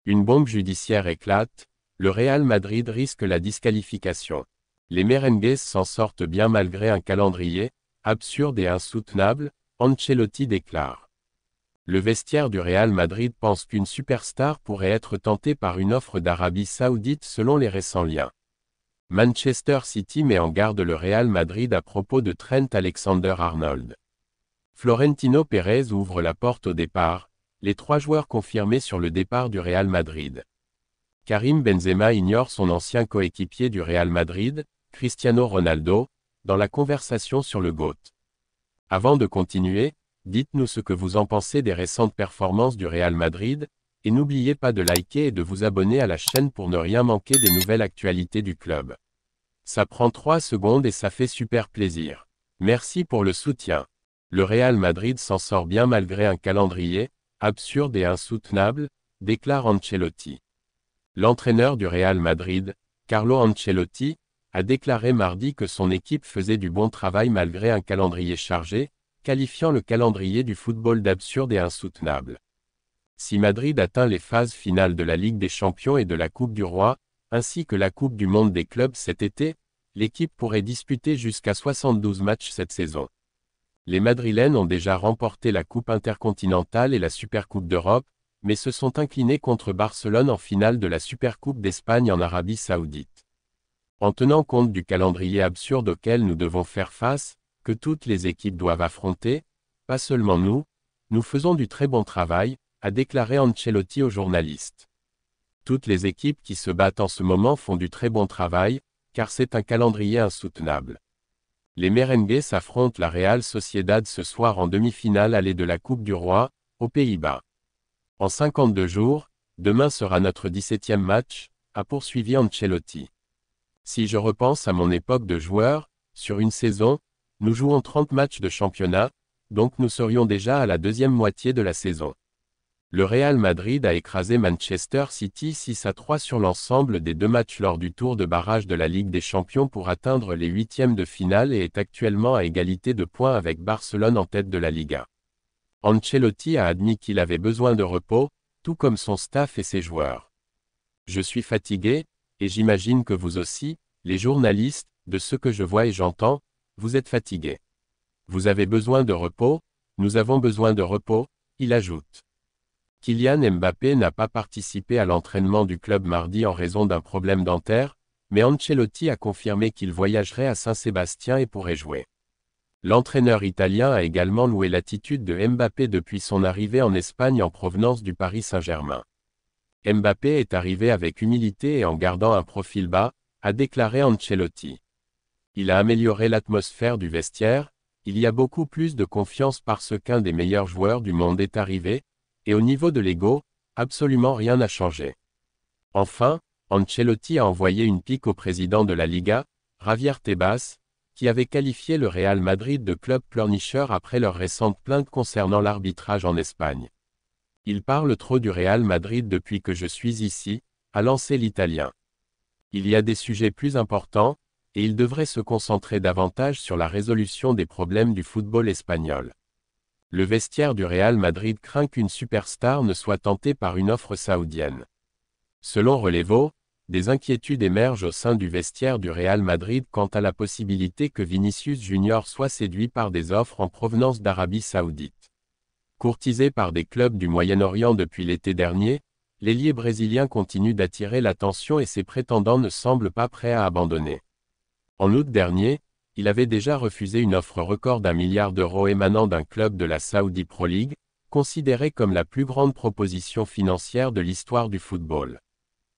Une bombe judiciaire éclate, le Real Madrid risque la disqualification. Les merengues s'en sortent bien malgré un calendrier absurde et insoutenable, Ancelotti déclare. Le vestiaire du Real Madrid pense qu'une superstar pourrait être tentée par une offre d'Arabie Saoudite selon les récents liens. Manchester City met en garde le Real Madrid à propos de Trent Alexander-Arnold. Florentino Pérez ouvre la porte au départ, les 3 joueurs confirmés sur le départ du Real Madrid. Karim Benzema ignore son ancien coéquipier du Real Madrid, Cristiano Ronaldo, dans la conversation sur le GOAT. Avant de continuer, dites-nous ce que vous en pensez des récentes performances du Real Madrid, et n'oubliez pas de liker et de vous abonner à la chaîne pour ne rien manquer des nouvelles actualités du club. Ça prend 3 secondes et ça fait super plaisir. Merci pour le soutien. Le Real Madrid s'en sort bien malgré un calendrier absurde et insoutenable, déclare Ancelotti. L'entraîneur du Real Madrid, Carlo Ancelotti, a déclaré mardi que son équipe faisait du bon travail malgré un calendrier chargé, qualifiant le calendrier du football d'absurde et insoutenable. Si Madrid atteint les phases finales de la Ligue des Champions et de la Coupe du Roi, ainsi que la Coupe du Monde des clubs cet été, l'équipe pourrait disputer jusqu'à 72 matchs cette saison. Les Madrilènes ont déjà remporté la Coupe intercontinentale et la Supercoupe d'Europe, mais se sont inclinés contre Barcelone en finale de la Supercoupe d'Espagne en Arabie Saoudite. En tenant compte du calendrier absurde auquel nous devons faire face, que toutes les équipes doivent affronter, pas seulement nous faisons du très bon travail, a déclaré Ancelotti aux journalistes. Toutes les équipes qui se battent en ce moment font du très bon travail, car c'est un calendrier insoutenable. Les merengues s'affrontent la Real Sociedad ce soir en demi-finale allée de la Coupe du Roi, aux Pays-Bas. En 52 jours, demain sera notre 17e match, a poursuivi Ancelotti. Si je repense à mon époque de joueur, sur une saison, nous jouons 30 matchs de championnat, donc nous serions déjà à la deuxième moitié de la saison. Le Real Madrid a écrasé Manchester City 6-3 sur l'ensemble des 2 matchs lors du tour de barrage de la Ligue des Champions pour atteindre les 8e de finale et est actuellement à égalité de points avec Barcelone en tête de la Liga. Ancelotti a admis qu'il avait besoin de repos, tout comme son staff et ses joueurs. Je suis fatigué, et j'imagine que vous aussi, les journalistes, de ce que je vois et j'entends, vous êtes fatigués. Vous avez besoin de repos, nous avons besoin de repos, il ajoute. Kylian Mbappé n'a pas participé à l'entraînement du club mardi en raison d'un problème dentaire, mais Ancelotti a confirmé qu'il voyagerait à Saint-Sébastien et pourrait jouer. L'entraîneur italien a également loué l'attitude de Mbappé depuis son arrivée en Espagne en provenance du Paris Saint-Germain. Mbappé est arrivé avec humilité et en gardant un profil bas, a déclaré Ancelotti. Il a amélioré l'atmosphère du vestiaire, il y a beaucoup plus de confiance parce qu'un des meilleurs joueurs du monde est arrivé, et au niveau de l'ego, absolument rien n'a changé. Enfin, Ancelotti a envoyé une pique au président de la Liga, Javier Tebas, qui avait qualifié le Real Madrid de club pleurnicheur après leur récente plainte concernant l'arbitrage en Espagne. Il parle trop du Real Madrid depuis que je suis ici, a lancé l'Italien. Il y a des sujets plus importants, et il devrait se concentrer davantage sur la résolution des problèmes du football espagnol. Le vestiaire du Real Madrid craint qu'une superstar ne soit tentée par une offre saoudienne. Selon Relevo, des inquiétudes émergent au sein du vestiaire du Real Madrid quant à la possibilité que Vinicius Junior soit séduit par des offres en provenance d'Arabie Saoudite. Courtisé par des clubs du Moyen-Orient depuis l'été dernier, l'ailier brésilien continue d'attirer l'attention et ses prétendants ne semblent pas prêts à abandonner. En août dernier, il avait déjà refusé une offre record d'1 milliard d'euros émanant d'un club de la Saudi Pro League, considéré comme la plus grande proposition financière de l'histoire du football.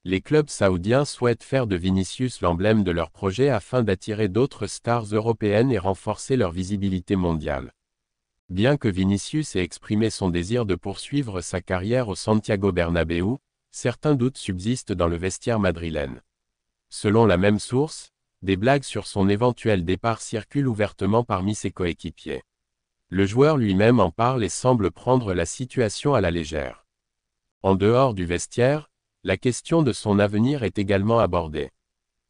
Les clubs saoudiens souhaitent faire de Vinicius l'emblème de leur projet afin d'attirer d'autres stars européennes et renforcer leur visibilité mondiale. Bien que Vinicius ait exprimé son désir de poursuivre sa carrière au Santiago Bernabéu, certains doutes subsistent dans le vestiaire madrilène. Selon la même source, des blagues sur son éventuel départ circulent ouvertement parmi ses coéquipiers. Le joueur lui-même en parle et semble prendre la situation à la légère. En dehors du vestiaire, la question de son avenir est également abordée.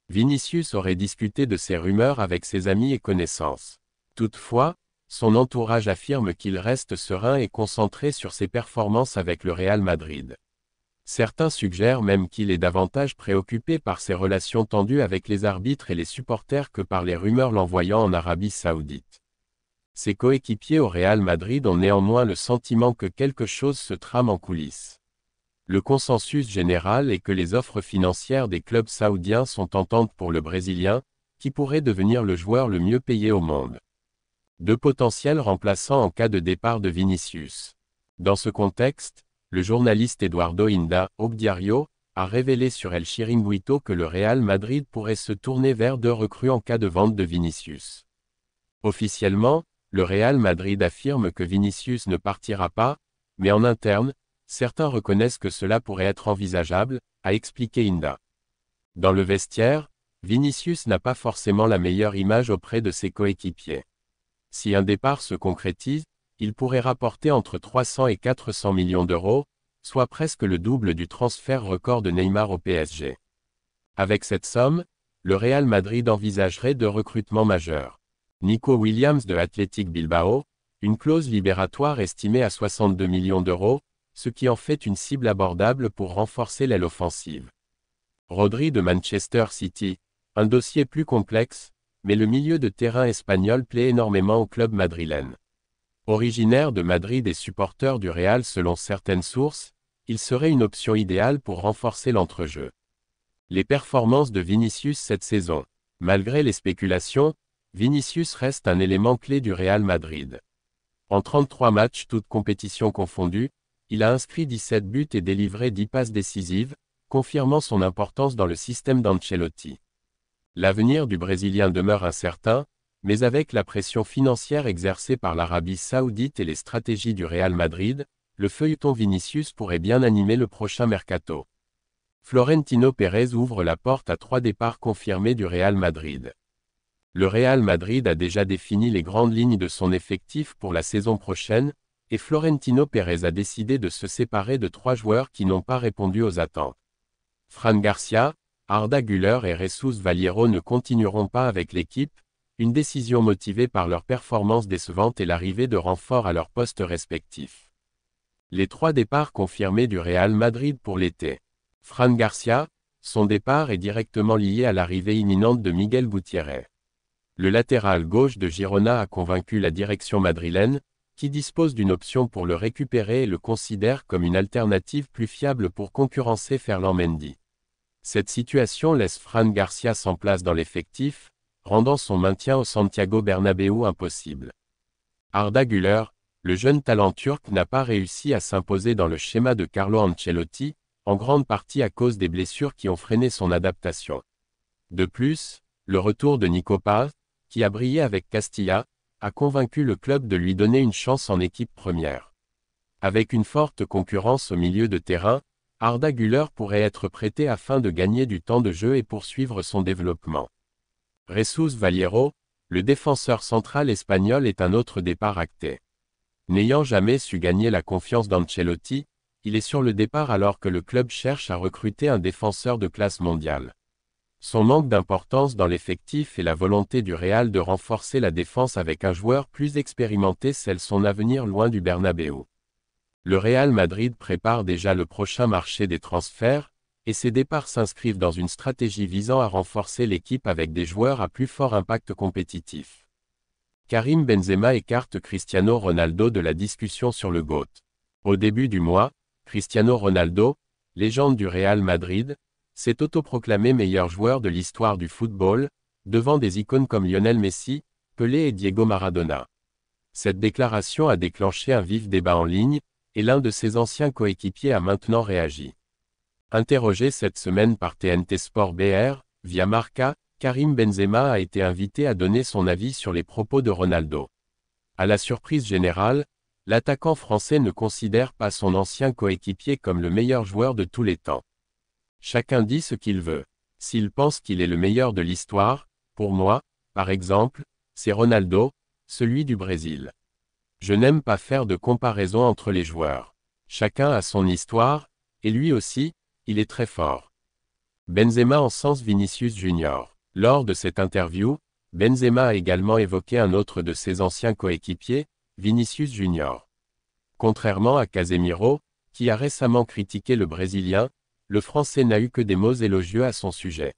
Vinicius aurait discuté de ces rumeurs avec ses amis et connaissances. Toutefois, son entourage affirme qu'il reste serein et concentré sur ses performances avec le Real Madrid. Certains suggèrent même qu'il est davantage préoccupé par ses relations tendues avec les arbitres et les supporters que par les rumeurs l'envoyant en Arabie Saoudite. Ses coéquipiers au Real Madrid ont néanmoins le sentiment que quelque chose se trame en coulisses. Le consensus général est que les offres financières des clubs saoudiens sont tentantes pour le Brésilien, qui pourrait devenir le joueur le mieux payé au monde. De potentiels remplaçants en cas de départ de Vinicius. Dans ce contexte, le journaliste Eduardo Inda, au Diario, a révélé sur El Chiringuito que le Real Madrid pourrait se tourner vers 2 recrues en cas de vente de Vinicius. Officiellement, le Real Madrid affirme que Vinicius ne partira pas, mais en interne, certains reconnaissent que cela pourrait être envisageable, a expliqué Inda. Dans le vestiaire, Vinicius n'a pas forcément la meilleure image auprès de ses coéquipiers. Si un départ se concrétise, il pourrait rapporter entre 300 et 400 millions d'euros, soit presque le double du transfert record de Neymar au PSG. Avec cette somme, le Real Madrid envisagerait 2 recrutements majeurs. Nico Williams de Athletic Bilbao, une clause libératoire estimée à 62 millions d'euros, ce qui en fait une cible abordable pour renforcer l'aile offensive. Rodri de Manchester City, un dossier plus complexe, mais le milieu de terrain espagnol plaît énormément au club madrilène. Originaire de Madrid et supporter du Real selon certaines sources, il serait une option idéale pour renforcer l'entrejeu. Les performances de Vinicius cette saison. Malgré les spéculations, Vinicius reste un élément clé du Real Madrid. En 33 matchs toutes compétitions confondues, il a inscrit 17 buts et délivré 10 passes décisives, confirmant son importance dans le système d'Ancelotti. L'avenir du Brésilien demeure incertain, mais avec la pression financière exercée par l'Arabie Saoudite et les stratégies du Real Madrid, le feuilleton Vinicius pourrait bien animer le prochain mercato. Florentino Pérez ouvre la porte à 3 départs confirmés du Real Madrid. Le Real Madrid a déjà défini les grandes lignes de son effectif pour la saison prochaine, et Florentino Pérez a décidé de se séparer de 3 joueurs qui n'ont pas répondu aux attentes. Fran Garcia, Arda Güler et Jesus Valiero ne continueront pas avec l'équipe, une décision motivée par leur performance décevante et l'arrivée de renforts à leurs postes respectifs. Les 3 départs confirmés du Real Madrid pour l'été. Fran Garcia, son départ est directement lié à l'arrivée imminente de Miguel Gutiérrez. Le latéral gauche de Girona a convaincu la direction madrilène, qui dispose d'une option pour le récupérer et le considère comme une alternative plus fiable pour concurrencer Ferland Mendy. Cette situation laisse Fran Garcia sans place dans l'effectif, rendant son maintien au Santiago Bernabéu impossible. Arda Güler, le jeune talent turc n'a pas réussi à s'imposer dans le schéma de Carlo Ancelotti, en grande partie à cause des blessures qui ont freiné son adaptation. De plus, le retour de Nico Paz, qui a brillé avec Castilla, a convaincu le club de lui donner une chance en équipe première. Avec une forte concurrence au milieu de terrain, Arda Güler pourrait être prêté afin de gagner du temps de jeu et poursuivre son développement. Jesus Valiero, le défenseur central espagnol est un autre départ acté. N'ayant jamais su gagner la confiance d'Ancelotti, il est sur le départ alors que le club cherche à recruter un défenseur de classe mondiale. Son manque d'importance dans l'effectif et la volonté du Real de renforcer la défense avec un joueur plus expérimenté scellent son avenir loin du Bernabéu. Le Real Madrid prépare déjà le prochain marché des transferts, et ses départs s'inscrivent dans une stratégie visant à renforcer l'équipe avec des joueurs à plus fort impact compétitif. Karim Benzema écarte Cristiano Ronaldo de la discussion sur le GOAT. Au début du mois, Cristiano Ronaldo, légende du Real Madrid, s'est autoproclamé meilleur joueur de l'histoire du football, devant des icônes comme Lionel Messi, Pelé et Diego Maradona. Cette déclaration a déclenché un vif débat en ligne, et l'un de ses anciens coéquipiers a maintenant réagi. Interrogé cette semaine par TNT Sport BR, via Marca, Karim Benzema a été invité à donner son avis sur les propos de Ronaldo. À la surprise générale, l'attaquant français ne considère pas son ancien coéquipier comme le meilleur joueur de tous les temps. Chacun dit ce qu'il veut. S'il pense qu'il est le meilleur de l'histoire, pour moi, par exemple, c'est Ronaldo, celui du Brésil. Je n'aime pas faire de comparaison entre les joueurs. Chacun a son histoire, et lui aussi, il est très fort. Benzema encense Vinicius Junior. Lors de cette interview, Benzema a également évoqué un autre de ses anciens coéquipiers, Vinicius Junior. Contrairement à Casemiro, qui a récemment critiqué le Brésilien, le Français n'a eu que des mots élogieux à son sujet.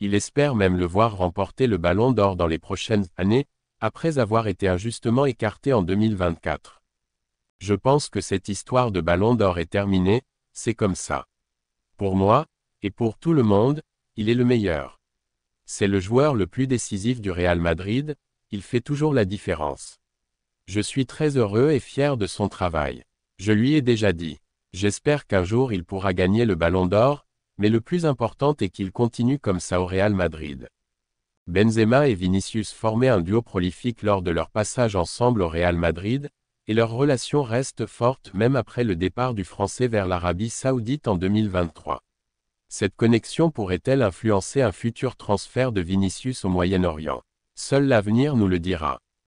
Il espère même le voir remporter le Ballon d'Or dans les prochaines années, après avoir été injustement écarté en 2024. Je pense que cette histoire de Ballon d'Or est terminée, c'est comme ça. Pour moi, et pour tout le monde, il est le meilleur. C'est le joueur le plus décisif du Real Madrid, il fait toujours la différence. Je suis très heureux et fier de son travail. Je lui ai déjà dit. J'espère qu'un jour il pourra gagner le Ballon d'Or, mais le plus important est qu'il continue comme ça au Real Madrid. Benzema et Vinicius formaient un duo prolifique lors de leur passage ensemble au Real Madrid, et leur relation reste forte même après le départ du Français vers l'Arabie Saoudite en 2023. Cette connexion pourrait-elle influencer un futur transfert de Vinicius au Moyen-Orient? Seul l'avenir nous le dira.